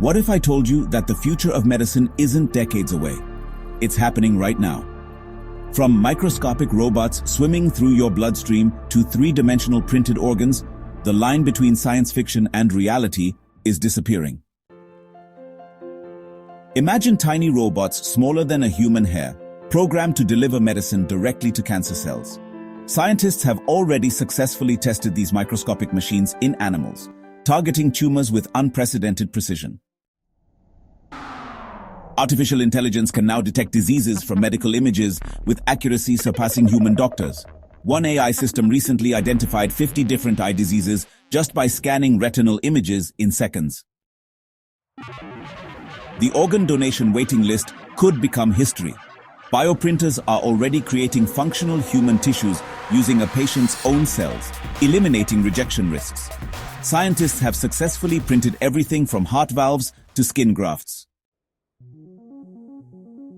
What if I told you that the future of medicine isn't decades away? It's happening right now. From microscopic robots swimming through your bloodstream to three-dimensional printed organs, the line between science fiction and reality is disappearing. Imagine tiny robots smaller than a human hair, programmed to deliver medicine directly to cancer cells. Scientists have already successfully tested these microscopic machines in animals, targeting tumors with unprecedented precision. Artificial intelligence can now detect diseases from medical images with accuracy surpassing human doctors. One AI system recently identified 50 different eye diseases just by scanning retinal images in seconds. The organ donation waiting list could become history. Bioprinters are already creating functional human tissues using a patient's own cells, eliminating rejection risks. Scientists have successfully printed everything from heart valves to skin grafts.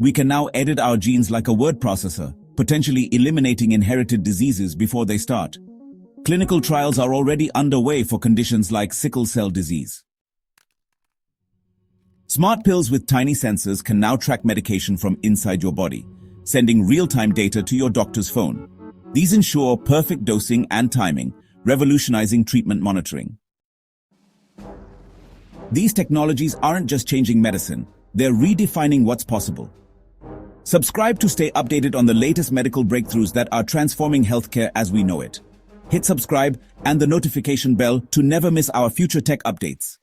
We can now edit our genes like a word processor, potentially eliminating inherited diseases before they start. Clinical trials are already underway for conditions like sickle cell disease. Smart pills with tiny sensors can now track medication from inside your body, sending real-time data to your doctor's phone. These ensure perfect dosing and timing, revolutionizing treatment monitoring. These technologies aren't just changing medicine, they're redefining what's possible. Subscribe to stay updated on the latest medical breakthroughs that are transforming healthcare as we know it. Hit subscribe and the notification bell to never miss our future tech updates.